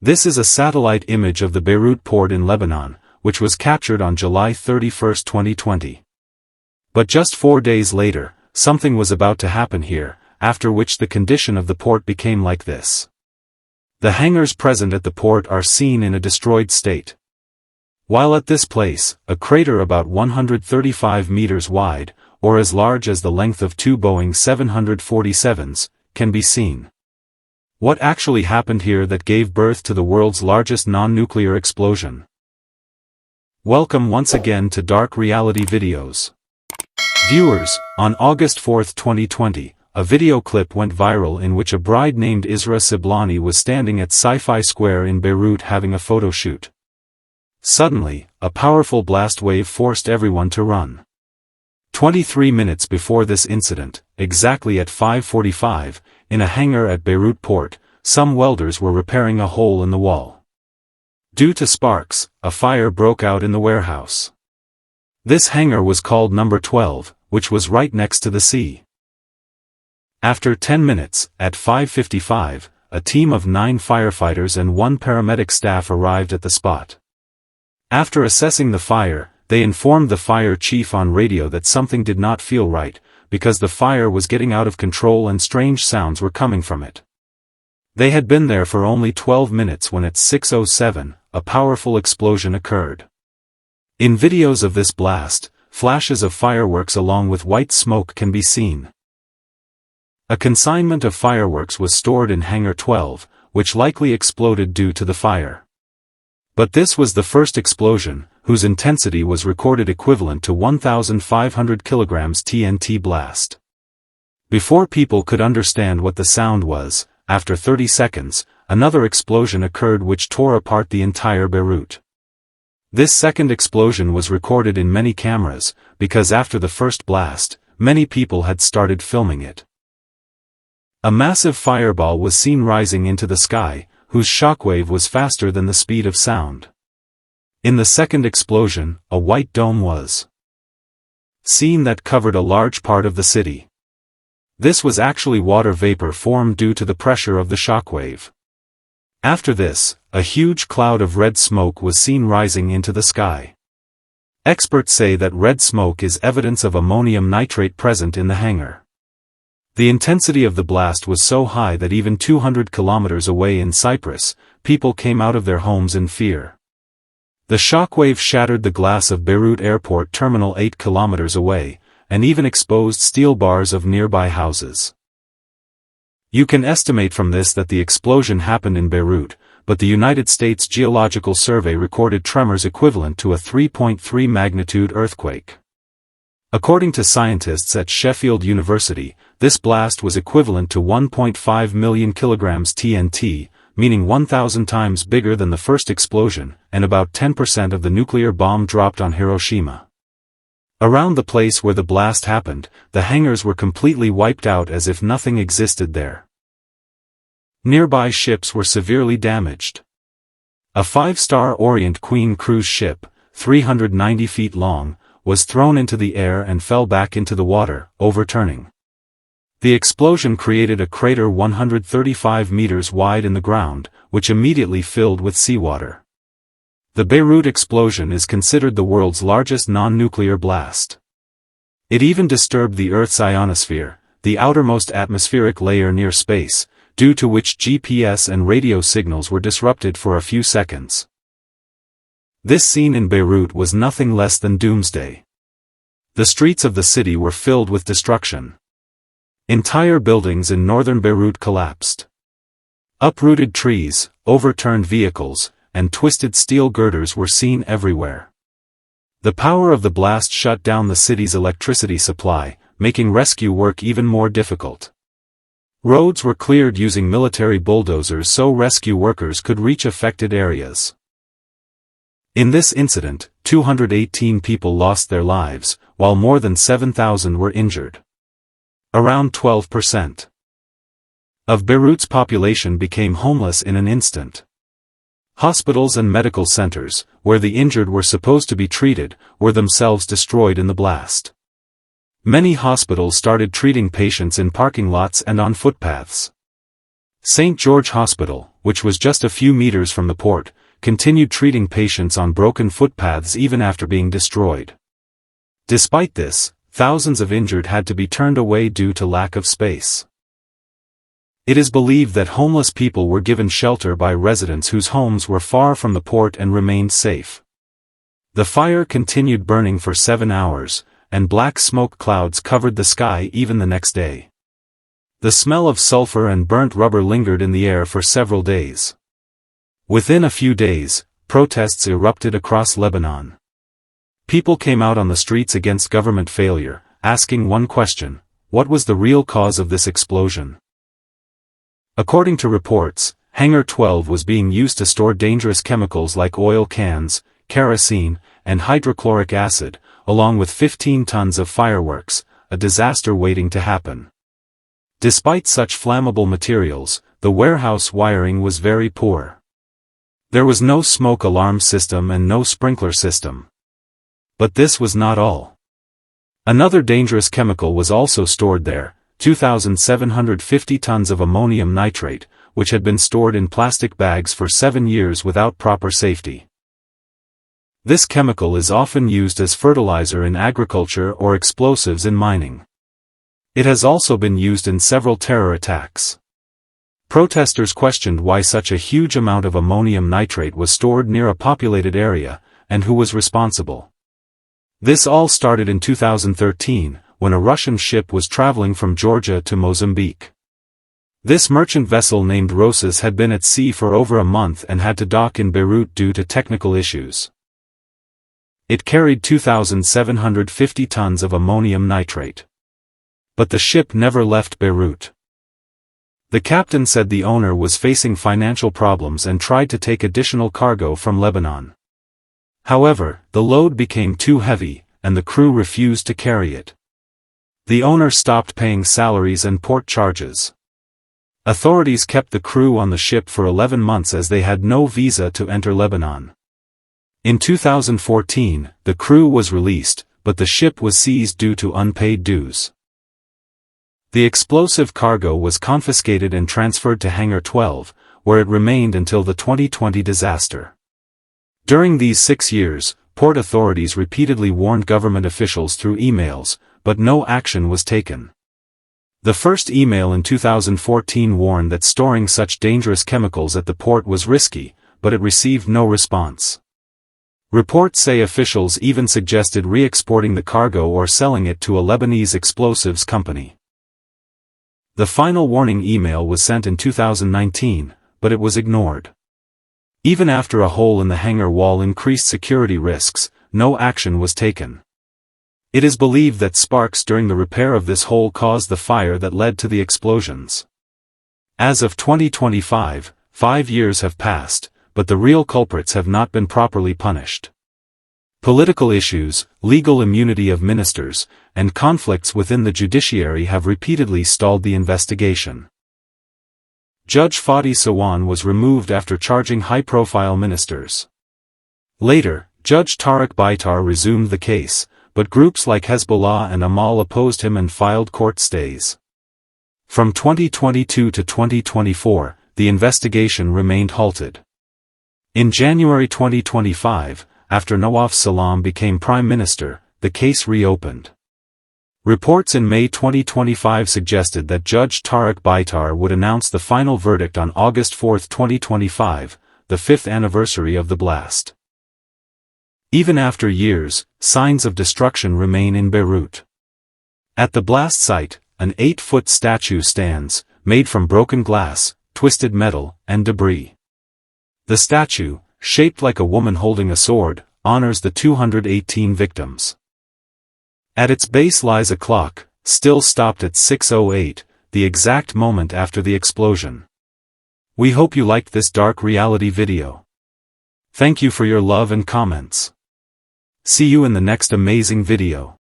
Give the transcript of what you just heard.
This is a satellite image of the Beirut port in Lebanon, which was captured on July 31, 2020. But just 4 days later, something was about to happen here, after which the condition of the port became like this. The hangars present at the port are seen in a destroyed state. While at this place, a crater about 135 meters wide, or as large as the length of two Boeing 747s, can be seen. What actually happened here that gave birth to the world's largest non-nuclear explosion? Welcome once again to Dark Reality Videos. Viewers, on August 4, 2020, a video clip went viral in which a bride named Isra Siblani was standing at Sci-Fi Square in Beirut having a photo shoot. Suddenly, a powerful blast wave forced everyone to run. 23 minutes before this incident, exactly at 5:45, in a hangar at Beirut port, some welders were repairing a hole in the wall. Due to sparks, a fire broke out in the warehouse. This hangar was called number 12, which was right next to the sea. After 10 minutes, at 5:55, a team of 9 firefighters and 1 paramedic staff arrived at the spot. After assessing the fire, they informed the fire chief on radio that something did not feel right, because the fire was getting out of control and strange sounds were coming from it. They had been there for only 12 minutes when at 6:07, a powerful explosion occurred. In videos of this blast, flashes of fireworks along with white smoke can be seen. A consignment of fireworks was stored in Hangar 12, which likely exploded due to the fire. But this was the first explosion, whose intensity was recorded equivalent to 1,500 kilograms TNT blast. Before people could understand what the sound was, after 30 seconds, another explosion occurred which tore apart the entire Beirut. This second explosion was recorded in many cameras, because after the first blast, many people had started filming it. A massive fireball was seen rising into the sky, whose shockwave was faster than the speed of sound. In the second explosion, a white dome was seen that covered a large part of the city. This was actually water vapor formed due to the pressure of the shockwave. After this, a huge cloud of red smoke was seen rising into the sky. Experts say that red smoke is evidence of ammonium nitrate present in the hangar. The intensity of the blast was so high that even 200 kilometers away in Cyprus, people came out of their homes in fear. The shockwave shattered the glass of Beirut Airport Terminal 8 kilometers away, and even exposed steel bars of nearby houses. You can estimate from this that the explosion happened in Beirut, but the United States Geological Survey recorded tremors equivalent to a 3.3 magnitude earthquake. According to scientists at Sheffield University, this blast was equivalent to 1.5 million kilograms TNT, meaning 1,000 times bigger than the first explosion, and about 10% of the nuclear bomb dropped on Hiroshima. Around the place where the blast happened, the hangars were completely wiped out as if nothing existed there. Nearby ships were severely damaged. A 5-star Orient Queen cruise ship, 390 feet long, was thrown into the air and fell back into the water, overturning. The explosion created a crater 135 meters wide in the ground, which immediately filled with seawater. The Beirut explosion is considered the world's largest non-nuclear blast. It even disturbed the Earth's ionosphere, the outermost atmospheric layer near space, due to which GPS and radio signals were disrupted for a few seconds. This scene in Beirut was nothing less than doomsday. The streets of the city were filled with destruction. Entire buildings in northern Beirut collapsed. Uprooted trees, overturned vehicles, and twisted steel girders were seen everywhere. The power of the blast shut down the city's electricity supply, making rescue work even more difficult. Roads were cleared using military bulldozers so rescue workers could reach affected areas. In this incident, 218 people lost their lives, while more than 7,000 were injured. Around 12% of Beirut's population became homeless in an instant. Hospitals and medical centers, where the injured were supposed to be treated, were themselves destroyed in the blast. Many hospitals started treating patients in parking lots and on footpaths. St. George Hospital, which was just a few meters from the port, continued treating patients on broken footpaths even after being destroyed. Despite this, thousands of injured had to be turned away due to lack of space. It is believed that homeless people were given shelter by residents whose homes were far from the port and remained safe. The fire continued burning for 7 hours, and black smoke clouds covered the sky even the next day. The smell of sulfur and burnt rubber lingered in the air for several days. Within a few days, protests erupted across Lebanon. People came out on the streets against government failure, asking one question: what was the real cause of this explosion? According to reports, Hangar 12 was being used to store dangerous chemicals like oil cans, kerosene, and hydrochloric acid, along with 15 tons of fireworks, a disaster waiting to happen. Despite such flammable materials, the warehouse wiring was very poor. There was no smoke alarm system and no sprinkler system. But this was not all. Another dangerous chemical was also stored there: 2,750 tons of ammonium nitrate, which had been stored in plastic bags for 7 years without proper safety. This chemical is often used as fertilizer in agriculture or explosives in mining. It has also been used in several terror attacks. Protesters questioned why such a huge amount of ammonium nitrate was stored near a populated area, and who was responsible. This all started in 2013, when a Russian ship was traveling from Georgia to Mozambique. This merchant vessel named Rosas had been at sea for over a month and had to dock in Beirut due to technical issues. It carried 2,750 tons of ammonium nitrate. But the ship never left Beirut. The captain said the owner was facing financial problems and tried to take additional cargo from Lebanon. However, the load became too heavy, and the crew refused to carry it. The owner stopped paying salaries and port charges. Authorities kept the crew on the ship for 11 months as they had no visa to enter Lebanon. In 2014, the crew was released, but the ship was seized due to unpaid dues. The explosive cargo was confiscated and transferred to Hangar 12, where it remained until the 2020 disaster. During these 6 years, port authorities repeatedly warned government officials through emails, but no action was taken. The first email in 2014 warned that storing such dangerous chemicals at the port was risky, but it received no response. Reports say officials even suggested re-exporting the cargo or selling it to a Lebanese explosives company. The final warning email was sent in 2019, but it was ignored. Even after a hole in the hangar wall increased security risks, no action was taken. It is believed that sparks during the repair of this hole caused the fire that led to the explosions. As of 2025, 5 years have passed, but the real culprits have not been properly punished. Political issues, legal immunity of ministers, and conflicts within the judiciary have repeatedly stalled the investigation. Judge Fadi Sawan was removed after charging high-profile ministers. Later, Judge Tariq Baitar resumed the case, but groups like Hezbollah and Amal opposed him and filed court stays. From 2022 to 2024, the investigation remained halted. In January 2025, after Nawaf Salam became Prime Minister, the case reopened. Reports in May 2025 suggested that Judge Tariq Baitar would announce the final verdict on August 4, 2025, the 5th anniversary of the blast. Even after years, signs of destruction remain in Beirut. At the blast site, an 8-foot statue stands, made from broken glass, twisted metal, and debris. The statue, shaped like a woman holding a sword, honors the 218 victims. At its base lies a clock, still stopped at 6:08, the exact moment after the explosion. We hope you liked this dark reality video. Thank you for your love and comments. See you in the next amazing video.